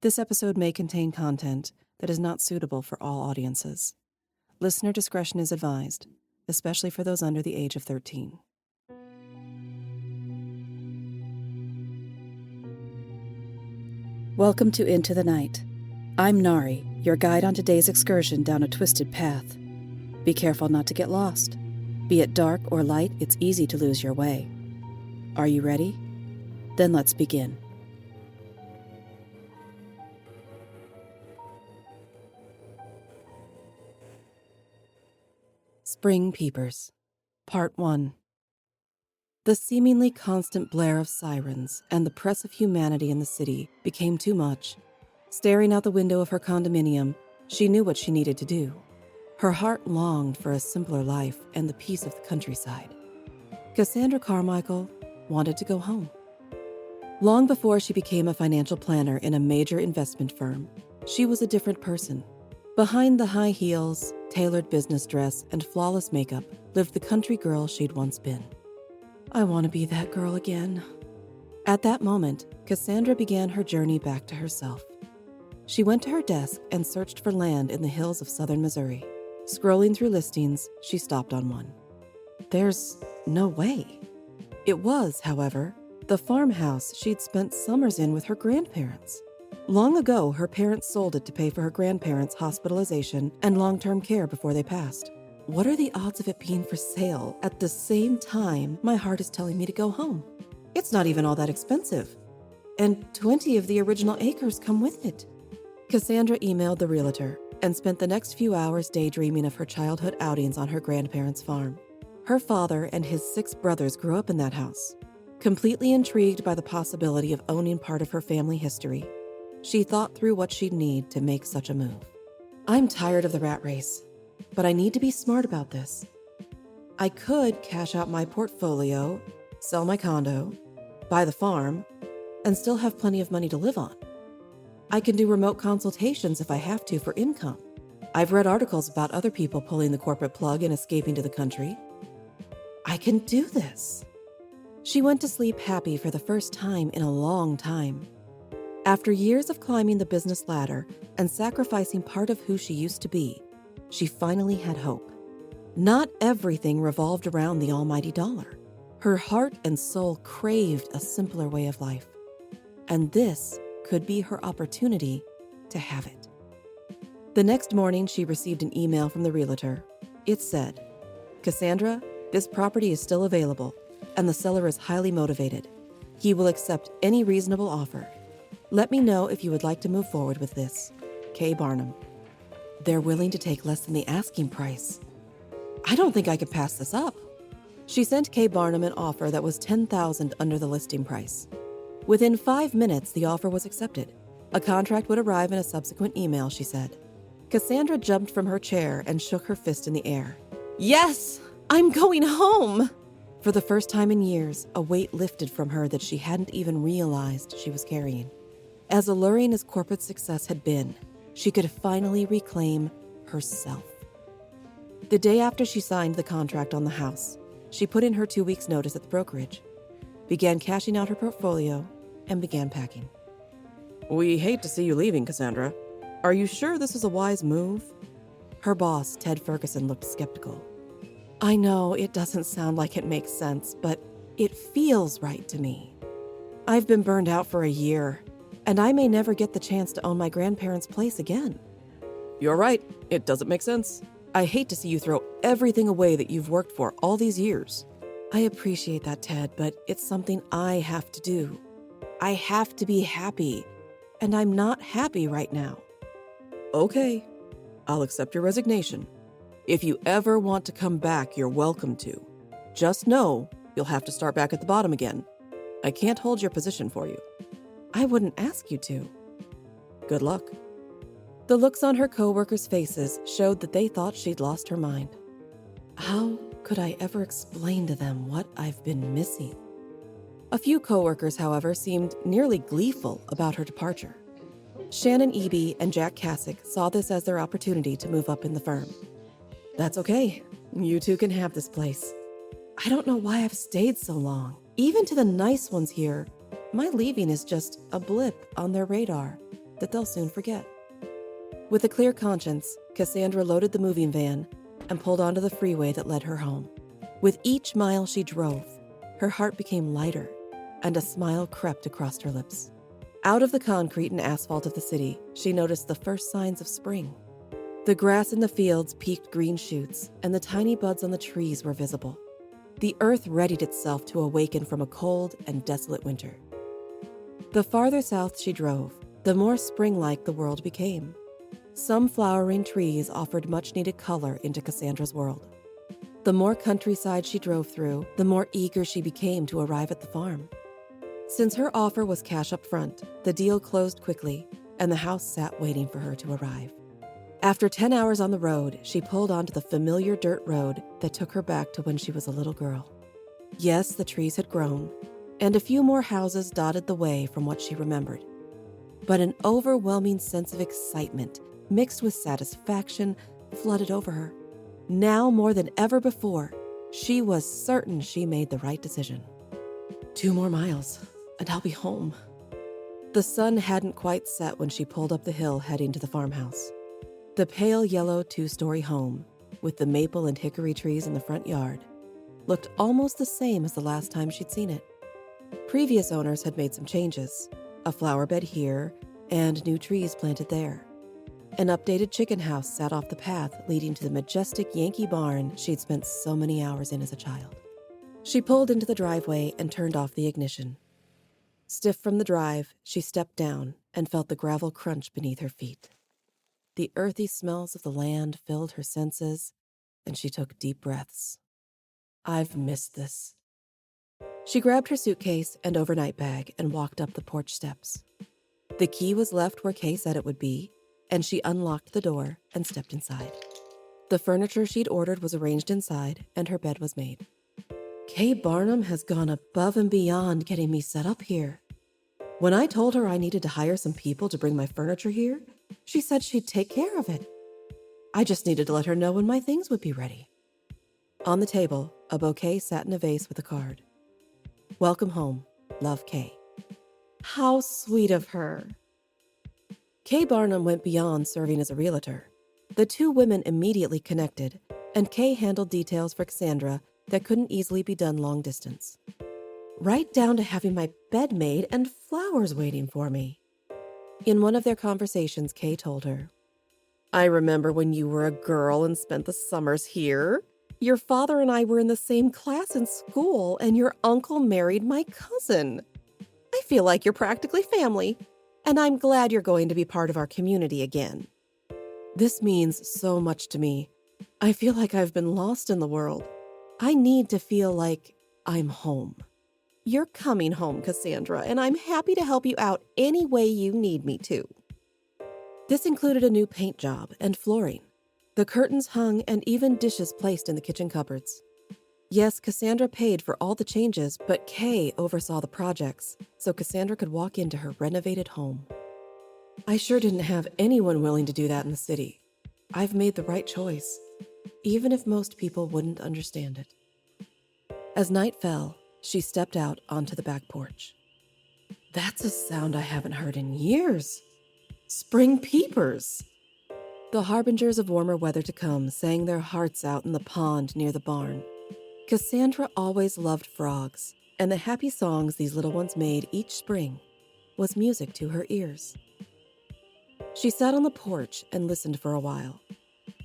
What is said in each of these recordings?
This episode may contain content that is not suitable for all audiences. Listener discretion is advised, especially for those under the age of 13. Welcome to Into the Night. I'm Nari, your guide on today's excursion down a twisted path. Be careful not to get lost. Be it dark or light, it's easy to lose your way. Are you ready? Then let's begin. Spring Peepers, Part 1. The seemingly constant blare of sirens and the press of humanity in the city became too much. Staring out the window of her condominium, she knew what she needed to do. Her heart longed for a simpler life and the peace of the countryside. Cassandra Carmichael wanted to go home. Long before she became a financial planner in a major investment firm, she was a different person. Behind the high heels, tailored business dress, and flawless makeup lived the country girl she'd once been. I want to be that girl again. At that moment, Cassandra began her journey back to herself. She went to her desk and searched for land in the hills of southern Missouri. Scrolling through listings, she stopped on one. There's no way. It was, however, the farmhouse she'd spent summers in with her grandparents. Long ago, her parents sold it to pay for her grandparents' hospitalization and long-term care before they passed. What are the odds of it being for sale at the same time my heart is telling me to go home? It's not even all that expensive. And 20 of the original acres come with it. Cassandra emailed the realtor and spent the next few hours daydreaming of her childhood outings on her grandparents' farm. Her father and his 6 brothers grew up in that house. Completely intrigued by the possibility of owning part of her family history, she thought through what she'd need to make such a move. I'm tired of the rat race, but I need to be smart about this. I could cash out my portfolio, sell my condo, buy the farm, and still have plenty of money to live on. I can do remote consultations if I have to for income. I've read articles about other people pulling the corporate plug and escaping to the country. I can do this. She went to sleep happy for the first time in a long time. After years of climbing the business ladder and sacrificing part of who she used to be, she finally had hope. Not everything revolved around the almighty dollar. Her heart and soul craved a simpler way of life. And this could be her opportunity to have it. The next morning, she received an email from the realtor. It said, "Cassandra, this property is still available, and the seller is highly motivated. He will accept any reasonable offer. Let me know if you would like to move forward with this. K. Barnum." They're willing to take less than the asking price. I don't think I could pass this up. She sent K. Barnum an offer that was $10,000 under the listing price. Within 5 minutes, the offer was accepted. A contract would arrive in a subsequent email, she said. Cassandra jumped from her chair and shook her fist in the air. Yes, I'm going home! For the first time in years, a weight lifted from her that she hadn't even realized she was carrying. As alluring as corporate success had been, she could finally reclaim herself. The day after she signed the contract on the house, she put in her 2 weeks' notice at the brokerage, began cashing out her portfolio, and began packing. We hate to see you leaving, Cassandra. Are you sure this is a wise move? Her boss, Ted Ferguson, looked skeptical. I know it doesn't sound like it makes sense, but it feels right to me. I've been burned out for a year, and I may never get the chance to own my grandparents' place again. You're right. It doesn't make sense. I hate to see you throw everything away that you've worked for all these years. I appreciate that, Ted, but it's something I have to do. I have to be happy, and I'm not happy right now. Okay, I'll accept your resignation. If you ever want to come back, you're welcome to. Just know you'll have to start back at the bottom again. I can't hold your position for you. I wouldn't ask you to. Good luck. The looks on her co-workers' faces showed that they thought she'd lost her mind. How could I ever explain to them what I've been missing? A few co-workers, however, seemed nearly gleeful about her departure. Shannon Eby and Jack Kasich saw this as their opportunity to move up in the firm. That's okay. You two can have this place. I don't know why I've stayed so long. Even to the nice ones here, my leaving is just a blip on their radar. that they'll soon forget. With a clear conscience, Cassandra loaded the moving van and pulled onto the freeway that led her home. With each mile she drove, her heart became lighter, and a smile crept across her lips. Out of the concrete and asphalt of the city, she noticed the first signs of spring. The grass in the fields peaked green shoots, and the tiny buds on the trees were visible. The earth readied itself to awaken from a cold and desolate winter. The farther south she drove, the more spring-like the world became. Some flowering trees offered much-needed color into Cassandra's world. The more countryside she drove through, the more eager she became to arrive at the farm. Since her offer was cash up front, the deal closed quickly, and the house sat waiting for her to arrive. After 10 hours on the road, she pulled onto the familiar dirt road that took her back to when she was a little girl. Yes, the trees had grown, and a few more houses dotted the way from what she remembered. But an overwhelming sense of excitement, mixed with satisfaction, flooded over her. Now more than ever before, she was certain she made the right decision. 2 more miles, and I'll be home. The sun hadn't quite set when she pulled up the hill heading to the farmhouse. The pale yellow 2-story home, with the maple and hickory trees in the front yard, looked almost the same as the last time she'd seen it. Previous owners had made some changes, a flower bed here and new trees planted there. An updated chicken house sat off the path leading to the majestic Yankee barn she'd spent so many hours in as a child. She pulled into the driveway and turned off the ignition. Stiff from the drive, she stepped down and felt the gravel crunch beneath her feet. The earthy smells of the land filled her senses, and she took deep breaths. I've missed this. She grabbed her suitcase and overnight bag and walked up the porch steps. The key was left where Kay said it would be, and she unlocked the door and stepped inside. The furniture she'd ordered was arranged inside, and her bed was made. Kay Barnum has gone above and beyond getting me set up here. When I told her I needed to hire some people to bring my furniture here, she said she'd take care of it. I just needed to let her know when my things would be ready. On the table, a bouquet sat in a vase with a card. Welcome home, love, Kay. How sweet of her. Kay Barnum went beyond serving as a realtor. The two women immediately connected, and Kay handled details for Cassandra that couldn't easily be done long distance. Right down to having my bed made and flowers waiting for me. In one of their conversations, Kay told her, I remember when you were a girl and spent the summers here. Your father and I were in the same class in school, and your uncle married my cousin. I feel like you're practically family, and I'm glad you're going to be part of our community again. This means so much to me. I feel like I've been lost in the world. I need to feel like I'm home. You're coming home, Cassandra, and I'm happy to help you out any way you need me to. This included a new paint job and flooring. The curtains hung and even dishes placed in the kitchen cupboards. Yes, Cassandra paid for all the changes, but Kay oversaw the projects, so Cassandra could walk into her renovated home. I sure didn't have anyone willing to do that in the city. I've made the right choice, even if most people wouldn't understand it. As night fell, she stepped out onto the back porch. That's a sound I haven't heard in years. Spring peepers. The harbingers of warmer weather to come sang their hearts out in the pond near the barn. Cassandra always loved frogs, and the happy songs these little ones made each spring was music to her ears. She sat on the porch and listened for a while.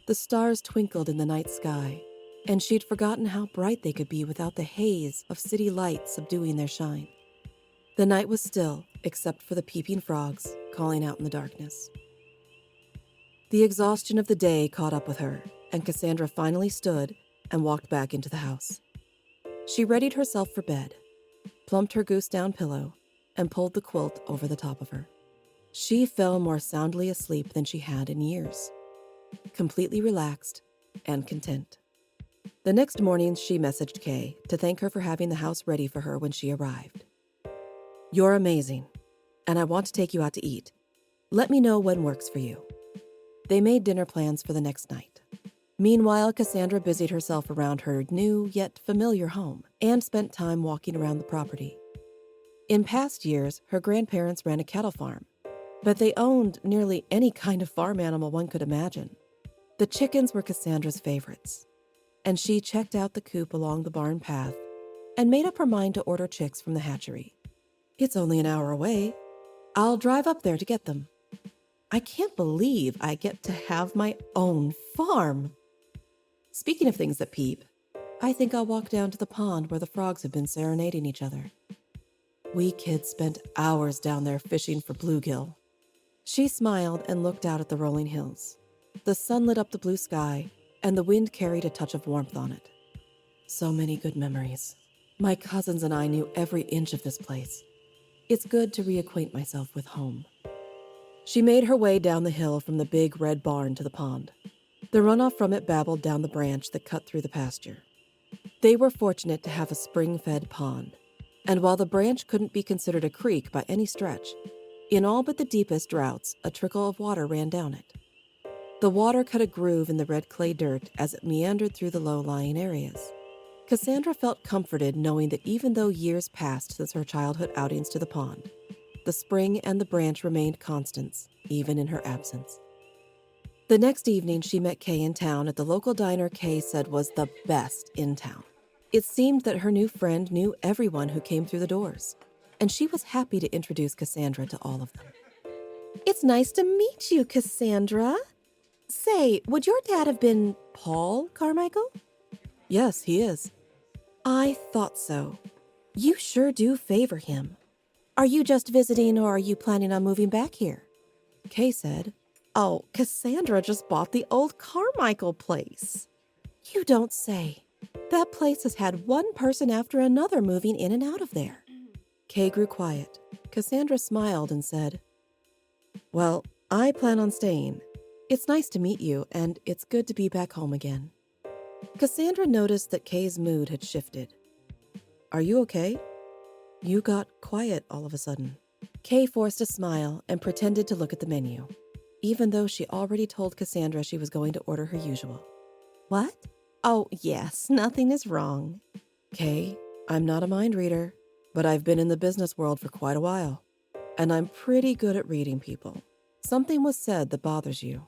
The stars twinkled in the night sky, and she'd forgotten how bright they could be without the haze of city lights subduing their shine. The night was still, except for the peeping frogs calling out in the darkness. The exhaustion of the day caught up with her, and Cassandra finally stood and walked back into the house. She readied herself for bed, plumped her goose-down pillow, and pulled the quilt over the top of her. She fell more soundly asleep than she had in years, completely relaxed and content. The next morning, she messaged Kay to thank her for having the house ready for her when she arrived. You're amazing, and I want to take you out to eat. Let me know when works for you. They made dinner plans for the next night. Meanwhile, Cassandra busied herself around her new yet familiar home and spent time walking around the property. In past years, her grandparents ran a cattle farm, but they owned nearly any kind of farm animal one could imagine. The chickens were Cassandra's favorites, and she checked out the coop along the barn path and made up her mind to order chicks from the hatchery. It's only an hour away. I'll drive up there to get them. I can't believe I get to have my own farm. Speaking of things that peep, I think I'll walk down to the pond where the frogs have been serenading each other. We kids spent hours down there fishing for bluegill. She smiled and looked out at the rolling hills. The sun lit up the blue sky, and the wind carried a touch of warmth on it. So many good memories. My cousins and I knew every inch of this place. It's good to reacquaint myself with home. She made her way down the hill from the big red barn to the pond. The runoff from it babbled down the branch that cut through the pasture. They were fortunate to have a spring-fed pond, and while the branch couldn't be considered a creek by any stretch, in all but the deepest droughts, a trickle of water ran down it. The water cut a groove in the red clay dirt as it meandered through the low-lying areas. Cassandra felt comforted knowing that even though years passed since her childhood outings to the pond, the spring and the branch remained constants, even in her absence. The next evening, she met Kay in town at the local diner Kay said was the best in town. It seemed that her new friend knew everyone who came through the doors, and she was happy to introduce Cassandra to all of them. It's nice to meet you, Cassandra. Say, would your dad have been Paul Carmichael? Yes, he is. I thought so. You sure do favor him. Are you just visiting or are you planning on moving back here? Kay said, Oh, Cassandra just bought the old Carmichael place. You don't say. That place has had one person after another moving in and out of there. Kay grew quiet. Cassandra smiled and said, Well, I plan on staying. It's nice to meet you, and it's good to be back home again. Cassandra noticed that Kay's mood had shifted. Are you okay? You got quiet all of a sudden. Kay forced a smile and pretended to look at the menu, even though she already told Cassandra she was going to order her usual. What? Oh, yes, nothing is wrong. Kay, I'm not a mind reader, but I've been in the business world for quite a while, and I'm pretty good at reading people. Something was said that bothers you.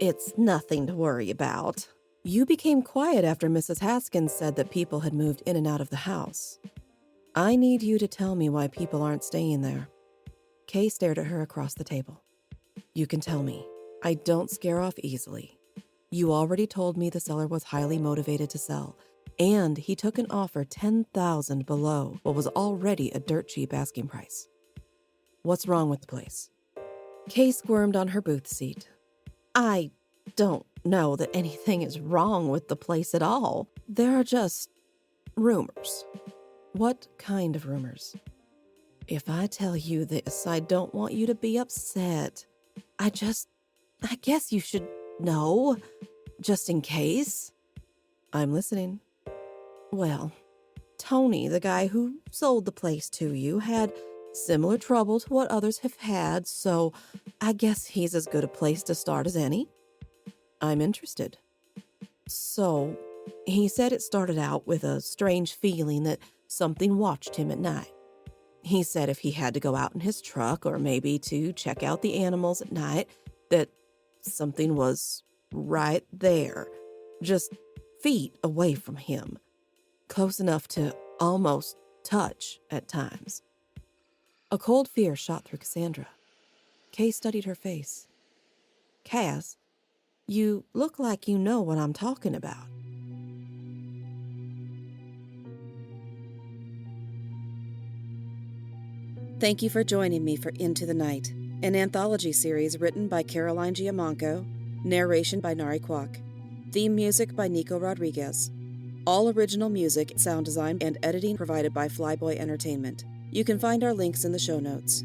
It's nothing to worry about. You became quiet after Mrs. Haskins said that people had moved in and out of the house. I need you to tell me why people aren't staying there. Kay stared at her across the table. You can tell me. I don't scare off easily. You already told me the seller was highly motivated to sell, and he took an offer $10,000 below what was already a dirt cheap asking price. What's wrong with the place? Kay squirmed on her booth seat. I don't know that anything is wrong with the place at all. There are just rumors. What kind of rumors? If I tell you this, I don't want you to be upset. I guess you should know, just in case. I'm listening. Well, Tony, the guy who sold the place to you, had similar trouble to what others have had, so I guess he's as good a place to start as any. I'm interested. So, he said it started out with a strange feeling that something watched him at night. He said if he had to go out in his truck or maybe to check out the animals at night, that something was right there, just feet away from him, close enough to almost touch at times. A cold fear shot through Cassandra. Kay studied her face. Cass, you look like you know what I'm talking about. Thank you for joining me for Into the Night, an anthology series written by Caroline Giamanco, narration by Nari Kwak, theme music by Nico Rodriguez. All original music, sound design, and editing provided by Flyboy Entertainment. You can find our links in the show notes.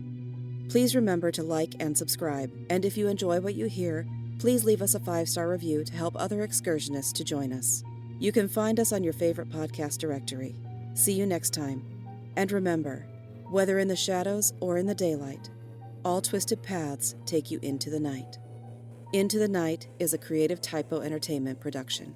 Please remember to like and subscribe, and if you enjoy what you hear, please leave us a 5-star review to help other excursionists to join us. You can find us on your favorite podcast directory. See you next time. And remember, whether in the shadows or in the daylight, all twisted paths take you into the night. Into the Night is a Creative Typo Entertainment production.